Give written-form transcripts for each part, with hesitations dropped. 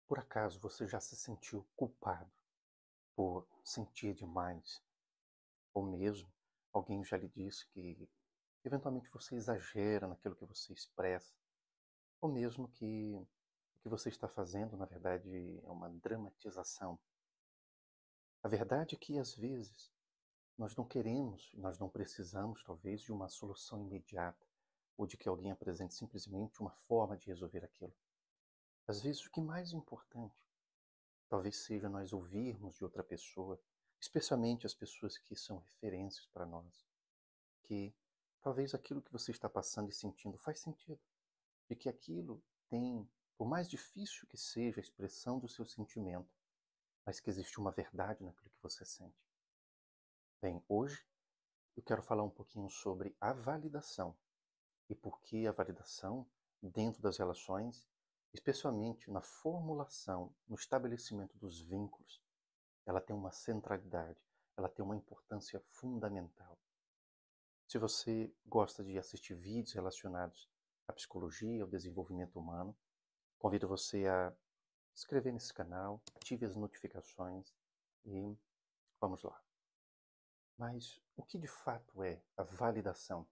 Por acaso você já se sentiu culpado por sentir demais? Ou mesmo alguém já lhe disse que eventualmente você exagera naquilo que você expressa? Ou mesmo que o que você está fazendo, na verdade, é uma dramatização? A verdade é que às vezes nós não queremos, nós não precisamos talvez de uma solução imediata ou de que alguém apresente simplesmente uma forma de resolver aquilo. Às vezes o que mais importante talvez seja nós ouvirmos de outra pessoa, especialmente as pessoas que são referências para nós, que talvez aquilo que você está passando e sentindo faz sentido, e que aquilo tem, por mais difícil que seja a expressão do seu sentimento, mas que existe uma verdade naquilo que você sente. Bem, hoje eu quero falar um pouquinho sobre a validação e por que a validação dentro das relações, especialmente na formulação, no estabelecimento dos vínculos, ela tem uma centralidade, ela tem uma importância fundamental. Se você gosta de assistir vídeos relacionados à psicologia, ao desenvolvimento humano, convido você a se inscrever nesse canal, ative as notificações e vamos lá. Mas o que de fato é a validação?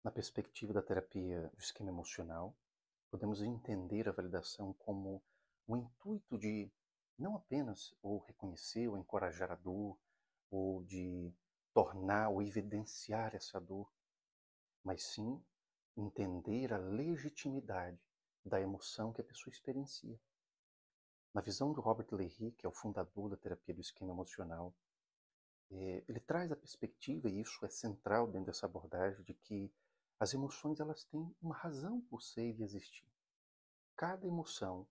Na perspectiva da terapia do esquema emocional, podemos entender a validação como o intuito de não apenas ou reconhecer ou encorajar a dor, ou de tornar ou evidenciar essa dor, mas sim entender a legitimidade da emoção que a pessoa experiencia. Na visão do Robert Leahy, que é o fundador da terapia do esquema emocional, ele traz a perspectiva, e isso é central dentro dessa abordagem, de que as emoções elas têm uma razão por ser e existir. Cada emoção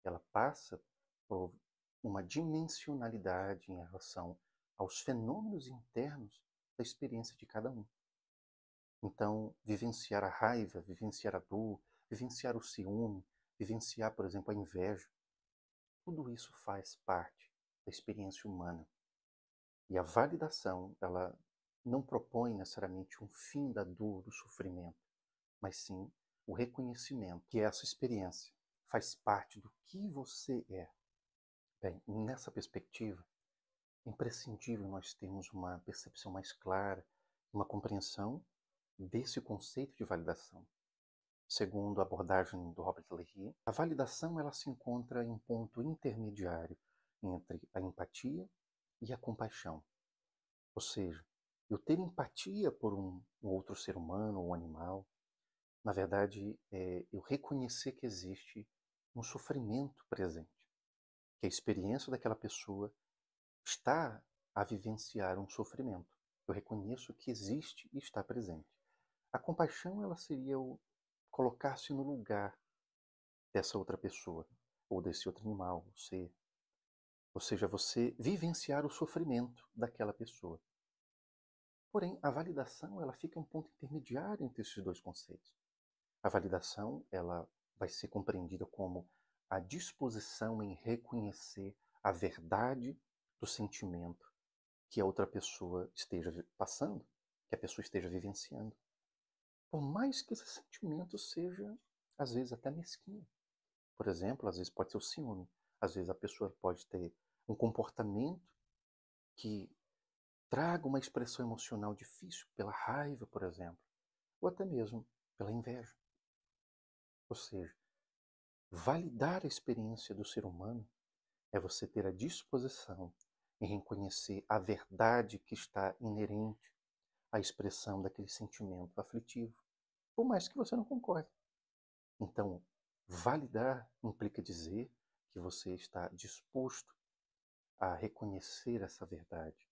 ela passa por uma dimensionalidade em relação aos fenômenos internos da experiência de cada um. Então, vivenciar a raiva, vivenciar a dor, vivenciar o ciúme, vivenciar, por exemplo, a inveja, tudo isso faz parte da experiência humana. E a validação, ela não propõe necessariamente um fim da dor, do sofrimento, mas sim o reconhecimento que essa experiência faz parte do que você é. Bem, nessa perspectiva, é imprescindível nós termos uma percepção mais clara, uma compreensão desse conceito de validação. Segundo a abordagem do Robert Leahy, a validação ela se encontra em um ponto intermediário entre a empatia e a compaixão. Ou seja, eu ter empatia por um outro ser humano ou um animal, na verdade, é eu reconhecer que existe um sofrimento presente, que a experiência daquela pessoa está a vivenciar um sofrimento. Eu reconheço que existe e está presente. A compaixão ela seria o colocar-se no lugar dessa outra pessoa ou desse outro animal, ou ser. Ou seja, você vivenciar o sofrimento daquela pessoa. Porém, a validação ela fica um ponto intermediário entre esses dois conceitos. A validação ela vai ser compreendida como a disposição em reconhecer a verdade do sentimento que a outra pessoa esteja passando, que a pessoa esteja vivenciando. Por mais que esse sentimento seja, às vezes, até mesquinho. Por exemplo, às vezes pode ser o ciúme. Às vezes a pessoa pode ter um comportamento que traga uma expressão emocional difícil, pela raiva, por exemplo, ou até mesmo pela inveja. Ou seja, validar a experiência do ser humano é você ter a disposição em reconhecer a verdade que está inerente à expressão daquele sentimento aflitivo, por mais que você não concorde. Então, validar implica dizer que você está disposto a reconhecer essa verdade,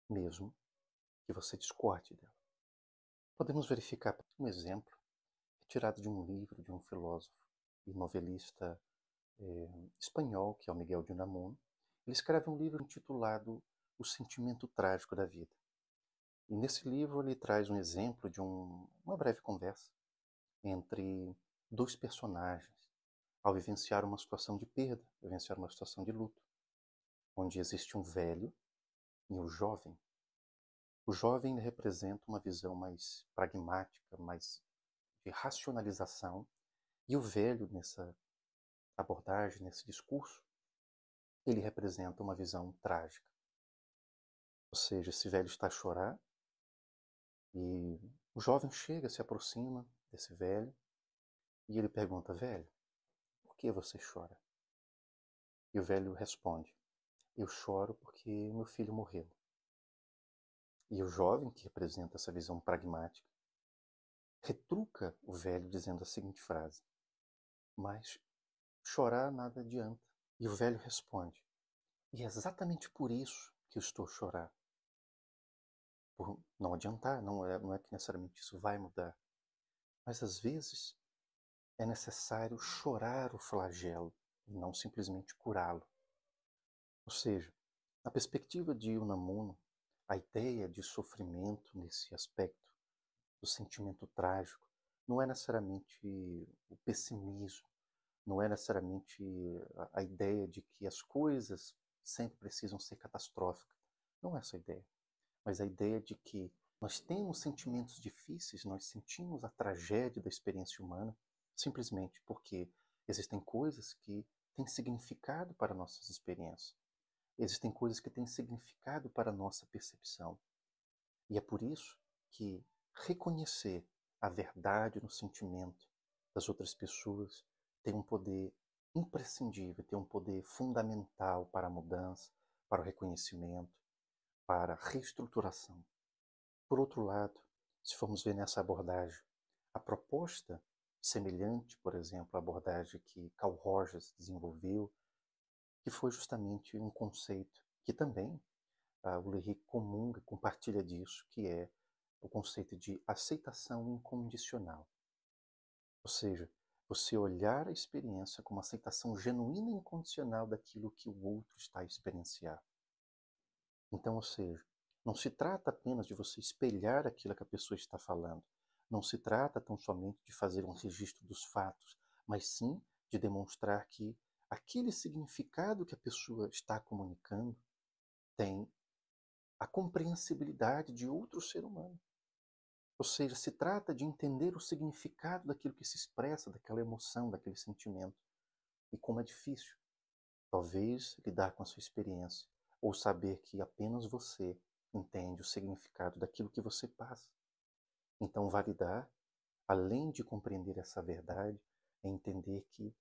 mesmo que você discorde dela. Podemos verificar um exemplo tirado de um livro de um filósofo e novelista espanhol, que é o Miguel de Unamuno. Ele escreve um livro intitulado O Sentimento Trágico da Vida. E nesse livro ele traz um exemplo de uma breve conversa entre dois personagens ao vivenciar uma situação de perda, vivenciar uma situação de luto, onde existe um velho e um jovem. O jovem representa uma visão mais pragmática, mais de racionalização, e o velho, nessa abordagem, nesse discurso, ele representa uma visão trágica. Ou seja, esse velho está a chorar e o jovem chega, se aproxima desse velho e ele pergunta: velho, por que você chora? E o velho responde: eu choro porque meu filho morreu. E o jovem, que representa essa visão pragmática, retruca o velho dizendo a seguinte frase: mas chorar nada adianta. E o velho responde: e é exatamente por isso que eu estou a chorar. Por não adiantar, não é que necessariamente isso vai mudar. Mas às vezes é necessário chorar o flagelo e não simplesmente curá-lo. Ou seja, na perspectiva de Unamuno, a ideia de sofrimento nesse aspecto do sentimento trágico não é necessariamente o pessimismo, não é necessariamente a ideia de que as coisas sempre precisam ser catastróficas. Não é essa a ideia. Mas a ideia de que nós temos sentimentos difíceis, nós sentimos a tragédia da experiência humana simplesmente porque existem coisas que têm significado para nossas experiências. Existem coisas que têm significado para a nossa percepção. E é por isso que reconhecer a verdade no sentimento das outras pessoas tem um poder imprescindível, tem um poder fundamental para a mudança, para o reconhecimento, para a reestruturação. Por outro lado, se formos ver nessa abordagem, a proposta semelhante, por exemplo, à abordagem que Carl Rogers desenvolveu, que foi justamente um conceito que também o Ulrich comunga, compartilha disso, que é o conceito de aceitação incondicional. Ou seja, você olhar a experiência como aceitação genuína e incondicional daquilo que o outro está a experienciar. Então, ou seja, não se trata apenas de você espelhar aquilo que a pessoa está falando. Não se trata tão somente de fazer um registro dos fatos, mas sim de demonstrar que aquele significado que a pessoa está comunicando tem a compreensibilidade de outro ser humano. Ou seja, se trata de entender o significado daquilo que se expressa, daquela emoção, daquele sentimento. E como é difícil, talvez, lidar com a sua experiência, ou saber que apenas você entende o significado daquilo que você passa. Então, validar, além de compreender essa verdade, é entender que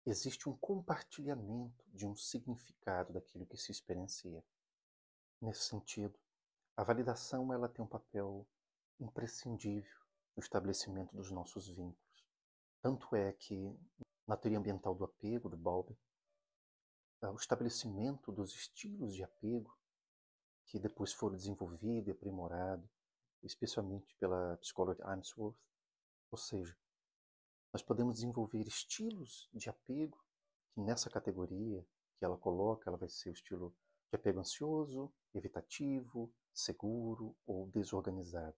existe um compartilhamento de um significado daquilo que se experiencia. Nesse sentido, a validação ela tem um papel imprescindível no estabelecimento dos nossos vínculos. Tanto é que, na teoria ambiental do apego, do Bowlby, o estabelecimento dos estilos de apego, que depois foram desenvolvidos e aprimorados, especialmente pela psicóloga Ainsworth, ou seja, nós podemos desenvolver estilos de apego, que nessa categoria que ela coloca, ela vai ser o estilo de apego ansioso, evitativo, seguro ou desorganizado.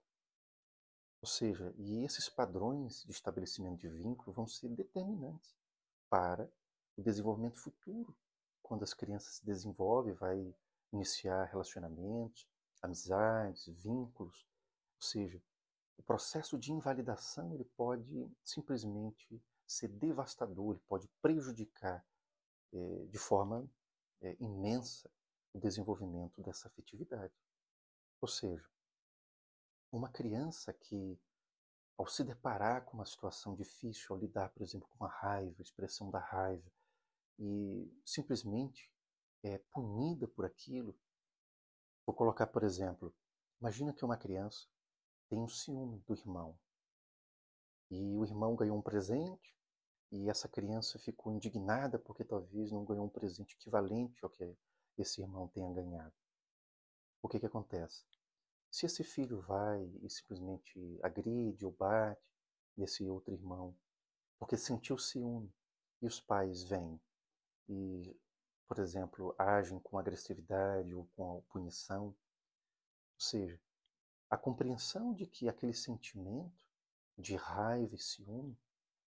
Ou seja, e esses padrões de estabelecimento de vínculo vão ser determinantes para o desenvolvimento futuro. Quando as crianças se desenvolvem, vai iniciar relacionamentos, amizades, vínculos. Ou seja, o processo de invalidação ele pode simplesmente ser devastador, ele pode prejudicar de forma imensa o desenvolvimento dessa afetividade. Ou seja, uma criança que, ao se deparar com uma situação difícil, ao lidar, por exemplo, com a raiva, a expressão da raiva, e simplesmente é punida por aquilo, vou colocar, por exemplo, imagina que uma criança tem um ciúme do irmão, e o irmão ganhou um presente, e essa criança ficou indignada porque talvez não ganhou um presente equivalente ao que esse irmão tenha ganhado. O que acontece? Se esse filho vai e simplesmente agride ou bate nesse outro irmão, porque sentiu ciúme, e os pais vêm e, por exemplo, agem com agressividade ou com punição, ou seja, a compreensão de que aquele sentimento de raiva e ciúme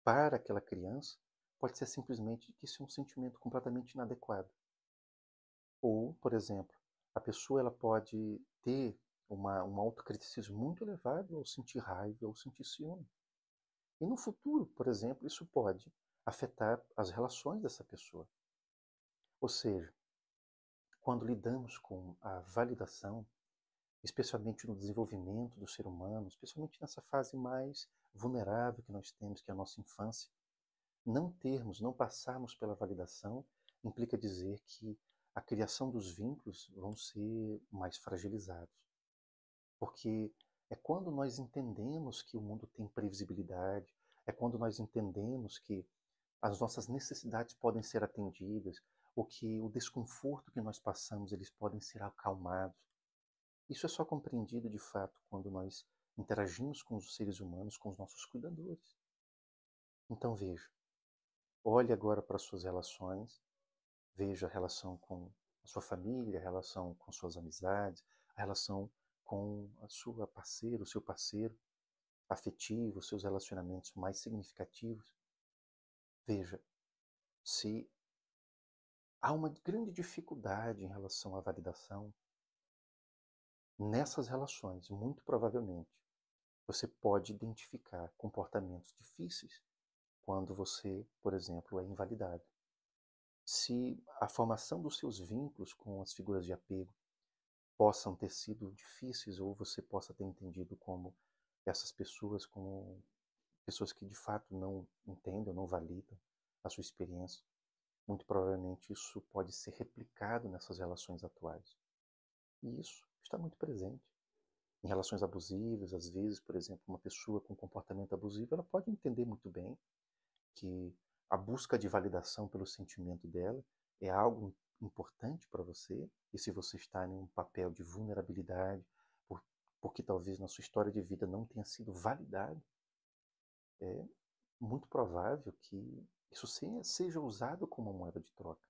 para aquela criança pode ser simplesmente que isso é um sentimento completamente inadequado. Ou, por exemplo, a pessoa ela pode ter um autocriticismo muito elevado ao sentir raiva ou sentir ciúme. E no futuro, por exemplo, isso pode afetar as relações dessa pessoa. Ou seja, quando lidamos com a validação, especialmente no desenvolvimento do ser humano, especialmente nessa fase mais vulnerável que nós temos, que é a nossa infância, não passarmos pela validação implica dizer que a criação dos vínculos vão ser mais fragilizados. Porque é quando nós entendemos que o mundo tem previsibilidade, é quando nós entendemos que as nossas necessidades podem ser atendidas, ou que o desconforto que nós passamos, eles podem ser acalmados. Isso é só compreendido de fato quando nós interagimos com os seres humanos, com os nossos cuidadores. Então veja, olhe agora para as suas relações, veja a relação com a sua família, a relação com suas amizades, a relação com a sua parceira, o seu parceiro afetivo, seus relacionamentos mais significativos. Veja se há uma grande dificuldade em relação à validação nessas relações. Muito provavelmente você pode identificar comportamentos difíceis quando você, por exemplo, é invalidado. Se a formação dos seus vínculos com as figuras de apego possam ter sido difíceis, ou você possa ter entendido como essas pessoas como pessoas que de fato não entendem, não validam a sua experiência, muito provavelmente isso pode ser replicado nessas relações atuais. E isso está muito presente. Em relações abusivas, às vezes, por exemplo, uma pessoa com comportamento abusivo, ela pode entender muito bem que a busca de validação pelo sentimento dela é algo importante para você, e se você está em um papel de vulnerabilidade, porque talvez na sua história de vida não tenha sido validado, é muito provável que isso seja usado como uma moeda de troca,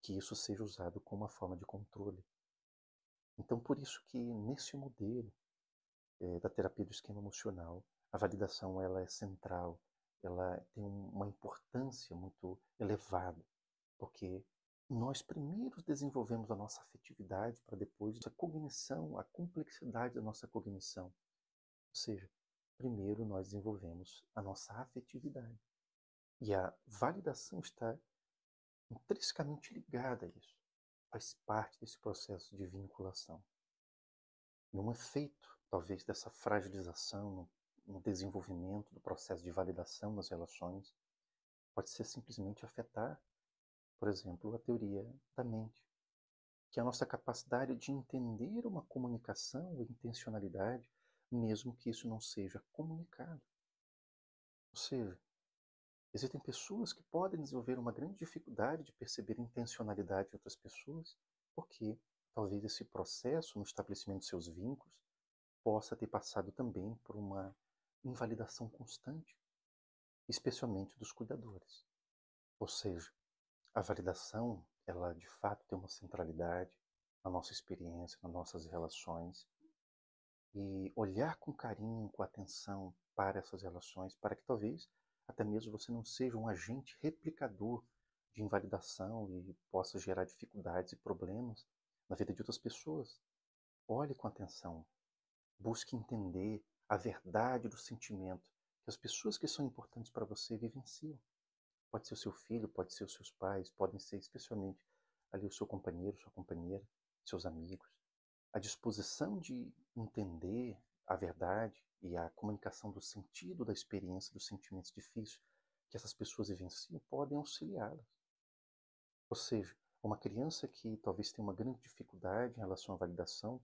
que isso seja usado como uma forma de controle. Então, por isso que nesse modelo da terapia do esquema emocional, a validação ela é central, ela tem uma importância muito elevada, porque nós primeiro desenvolvemos a nossa afetividade para depois a cognição, a complexidade da nossa cognição. Ou seja, primeiro nós desenvolvemos a nossa afetividade. E a validação está intrinsecamente ligada a isso. Faz parte desse processo de vinculação. E um efeito, talvez, dessa fragilização no desenvolvimento do processo de validação nas relações pode ser simplesmente afetar, por exemplo, a teoria da mente, que é a nossa capacidade de entender uma comunicação ou intencionalidade, mesmo que isso não seja comunicado. Ou seja, existem pessoas que podem desenvolver uma grande dificuldade de perceber intencionalidade de outras pessoas, porque talvez esse processo no estabelecimento de seus vínculos possa ter passado também por uma invalidação constante, especialmente dos cuidadores. Ou seja, a validação, ela de fato tem uma centralidade na nossa experiência, nas nossas relações, e olhar com carinho, com atenção para essas relações, para que talvez até mesmo você não seja um agente replicador de invalidação e possa gerar dificuldades e problemas na vida de outras pessoas. Olhe com atenção, busque entender a verdade do sentimento que as pessoas que são importantes para você vivenciam. Pode ser o seu filho, pode ser os seus pais, podem ser especialmente ali o seu companheiro, sua companheira, seus amigos. A disposição de entender a verdade e a comunicação do sentido da experiência, dos sentimentos difíceis que essas pessoas vivenciam podem auxiliá-las. Ou seja, uma criança que talvez tenha uma grande dificuldade em relação à validação,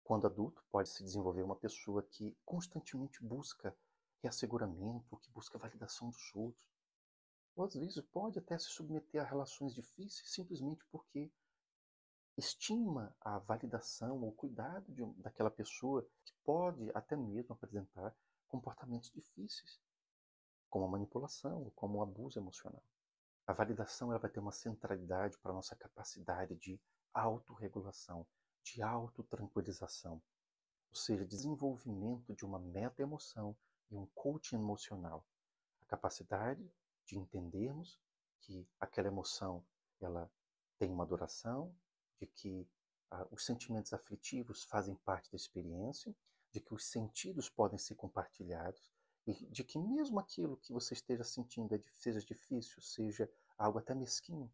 quando adulto, pode se desenvolver uma pessoa que constantemente busca reasseguramento, que busca validação dos outros. Ou às vezes pode até se submeter a relações difíceis simplesmente porque estima a validação ou cuidado daquela pessoa que pode até mesmo apresentar comportamentos difíceis, como a manipulação ou como o abuso emocional. A validação ela vai ter uma centralidade para a nossa capacidade de autorregulação, de autotranquilização, ou seja, desenvolvimento de uma meta-emoção e um coaching emocional. A capacidade de entendermos que aquela emoção ela tem uma duração, de que os sentimentos aflitivos fazem parte da experiência, de que os sentidos podem ser compartilhados e de que mesmo aquilo que você esteja sentindo seja difícil, seja algo até mesquinho,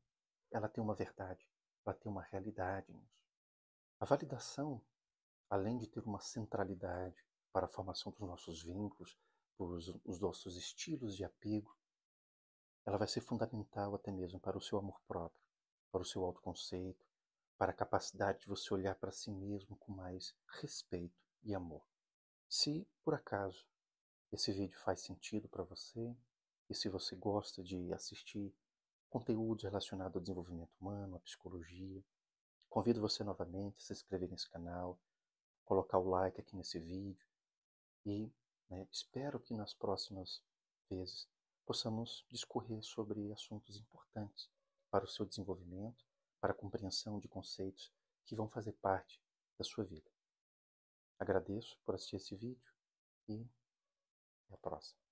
ela tem uma verdade, ela tem uma realidade nisso. A validação, além de ter uma centralidade para a formação dos nossos vínculos, os nossos estilos de apego, ela vai ser fundamental até mesmo para o seu amor próprio, para o seu autoconceito, para a capacidade de você olhar para si mesmo com mais respeito e amor. Se, por acaso, esse vídeo faz sentido para você, e se você gosta de assistir conteúdos relacionados ao desenvolvimento humano, à psicologia, convido você novamente a se inscrever nesse canal, colocar o like aqui nesse vídeo e espero que nas próximas vezes possamos discorrer sobre assuntos importantes para o seu desenvolvimento, para a compreensão de conceitos que vão fazer parte da sua vida. Agradeço por assistir esse vídeo e até a próxima.